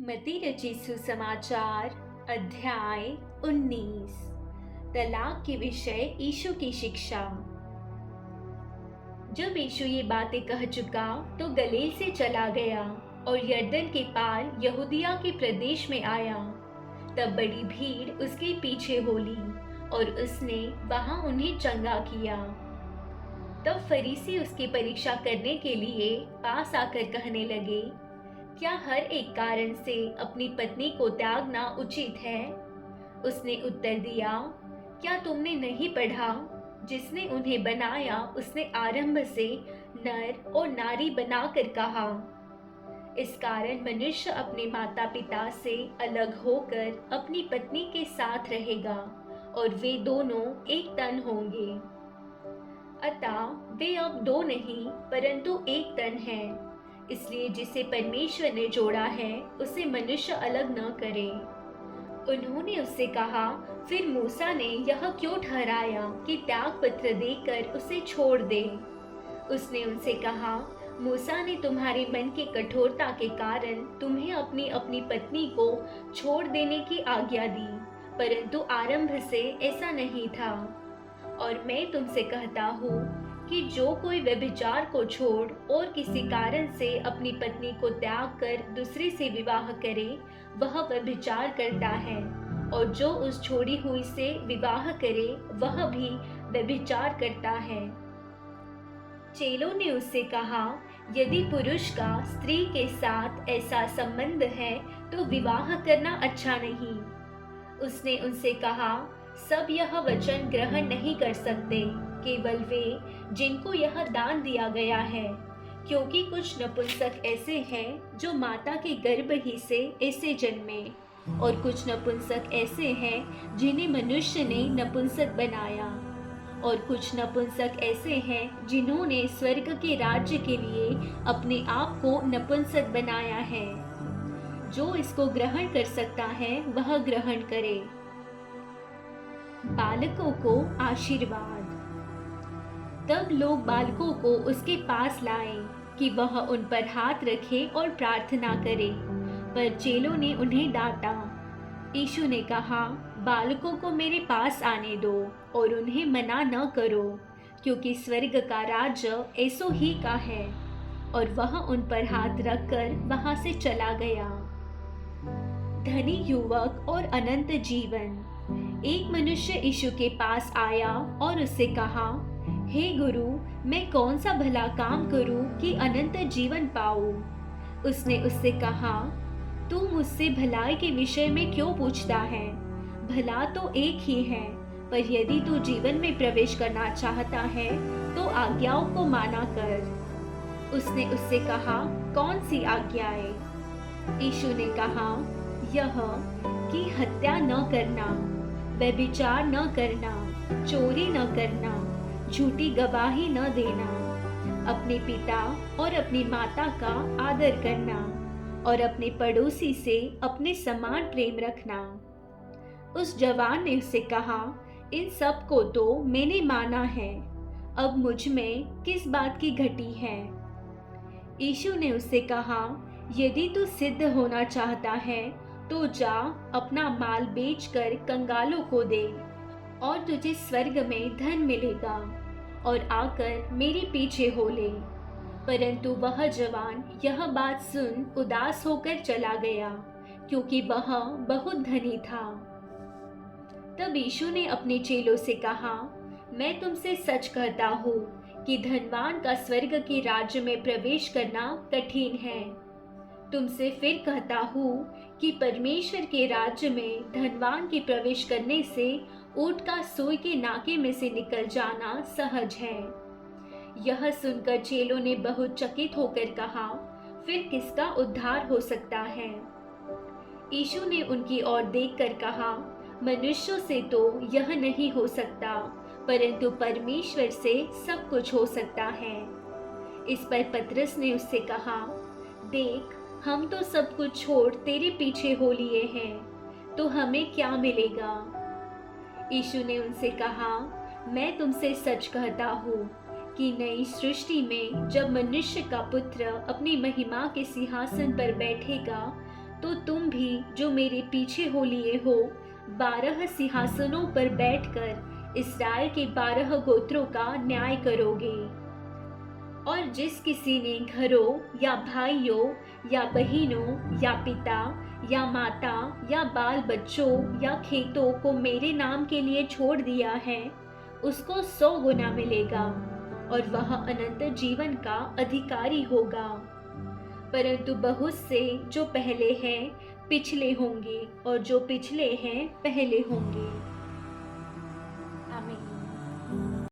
मती रची सुसमाचार अध्याय 19। तलाक के विषय यीशु की शिक्षा। जब यीशु ये बातें कह चुका तो गलील से चला गया और यरदन के पार यहूदिया के प्रदेश में आया। तब बड़ी भीड़ उसके पीछे हो ली और उसने वहां उन्हें चंगा किया। तब फरीसी उसकी परीक्षा करने के लिए पास आकर कहने लगे, क्या हर एक कारण से अपनी पत्नी को त्यागना उचित है? उसने उत्तर दिया, क्या तुमने नहीं पढ़ा, जिसने उन्हें बनाया उसने आरंभ से नर और नारी बनाकर कहा। इस कारण मनुष्य अपने माता पिता से अलग होकर अपनी पत्नी के साथ रहेगा और वे दोनों एक तन होंगे। अतः वे अब दो नहीं परंतु एक तन हैं। इसलिए जिसे परमेश्वर ने जोड़ा है उसे मनुष्य अलग न करे। उन्होंने उससे कहा, फिर मूसा ने यह क्यों ठहराया कि त्याग पत्र देकर उसे छोड़ दे? उसने उनसे कहा, मूसा ने तुम्हारे मन की कठोरता के कारण तुम्हें अपनी अपनी पत्नी को छोड़ देने की आज्ञा दी, परंतु आरंभ से ऐसा नहीं था। और मैं तुमसे कहता हूँ कि जो कोई व्यभिचार को छोड़ और किसी कारण से अपनी पत्नी को त्याग कर दूसरे से विवाह करे, वह व्यभिचार करता है, और जो उस छोड़ी हुई से विवाह करे वह भी व्यभिचार करता है। चेलों ने उससे कहा, यदि पुरुष का स्त्री के साथ ऐसा संबंध है तो विवाह करना अच्छा नहीं। उसने उनसे कहा, सब यह वचन ग्रहण नहीं कर सकते, केवल वे जिनको यह दान दिया गया है, क्योंकि कुछ नपुंसक ऐसे हैं जो माता के गर्भ ही से ऐसे जन्मे, और कुछ नपुंसक ऐसे हैं जिन्हें मनुष्य ने नपुंसक बनाया, और कुछ नपुंसक ऐसे हैं जिन्होंने स्वर्ग के राज्य के लिए अपने आप को नपुंसक बनाया है। जो इसको ग्रहण कर सकता है वह ग्रहण करे। बालकों को आशीर्वाद। तब लोग बालकों को उसके पास लाए कि वह उन पर हाथ रखे और प्रार्थना करे, पर चेलों ने उन्हें डांटा। यीशु ने कहा, बालकों को मेरे पास आने दो और उन्हें मना न करो, क्योंकि स्वर्ग का राज्य ऐसो ही का है। और वह उन पर हाथ रखकर वहां से चला गया। धनी युवक और अनंत जीवन। एक मनुष्य यीशु के पास आया और उससे कहा, हे गुरु, मैं कौन सा भला काम करूं कि अनंत जीवन पाऊं? उसने उससे कहा, तू मुझसे भलाई के विषय में क्यों पूछता है? भला तो एक ही है, पर यदि तू जीवन में प्रवेश करना चाहता है तो आज्ञाओं को माना कर। उसने उससे कहा, कौन सी आज्ञाएं? यीशु ने कहा, यह कि हत्या न करना, व्यभिचार न करना, चोरी न करना, झूठी गवाही न देना, अपने पिता और अपनी माता का आदर करना, और अपने पड़ोसी से अपने समान प्रेम रखना। उस जवान ने उससे कहा, इन सब को तो मैंने माना है, अब मुझ में किस बात की घटी है? यीशु ने उससे कहा, यदि तू सिद्ध होना चाहता है तो जा, अपना माल बेचकर कंगालों को दे, और तुझे स्वर्ग में धन मिलेगा, और आकर मेरे पीछे हो ले। परंतु वह जवान यह बात सुन उदास होकर चला गया, क्योंकि वह बहुत धनी था। तब यीशु ने अपने चेलों से कहा, मैं तुमसे सच कहता हूँ कि धनवान का स्वर्ग के राज्य में प्रवेश करना कठिन है। तुमसे फिर कहता हूँ कि परमेश्वर के राज्य में धनवान के प्रवेश करने से ऊँट का सुई के नाके में से निकल जाना सहज है। यह सुनकर चेलों ने बहुत चकित होकर कहा, फिर किसका उद्धार हो सकता है? यीशु ने उनकी ओर देखकर कहा, मनुष्यों से तो यह नहीं हो सकता, परंतु परमेश्वर से सब कुछ हो सकता है। इस पर पतरस ने उससे कहा, देख, हम तो सब कुछ छोड़ तेरे पीछे हो लिए हैं, तो हमें क्या मिलेगा? यीशु ने उनसे कहा, मैं तुमसे सच कहता हूँ कि नई सृष्टि में जब मनुष्य का पुत्र अपनी महिमा के सिंहासन पर बैठेगा तो तुम भी जो मेरे पीछे हो लिए हो 12 सिंहासनों पर बैठकर इस्राएल के 12 गोत्रों का न्याय करोगे। और जिस किसी ने घरों या भाइयों या बहनों या पिता या माता या बाल बच्चों या खेतों को मेरे नाम के लिए छोड़ दिया है, उसको 100 गुना मिलेगा और वह अनंत जीवन का अधिकारी होगा। परंतु बहुत से जो पहले हैं पिछले होंगे और जो पिछले हैं पहले होंगे।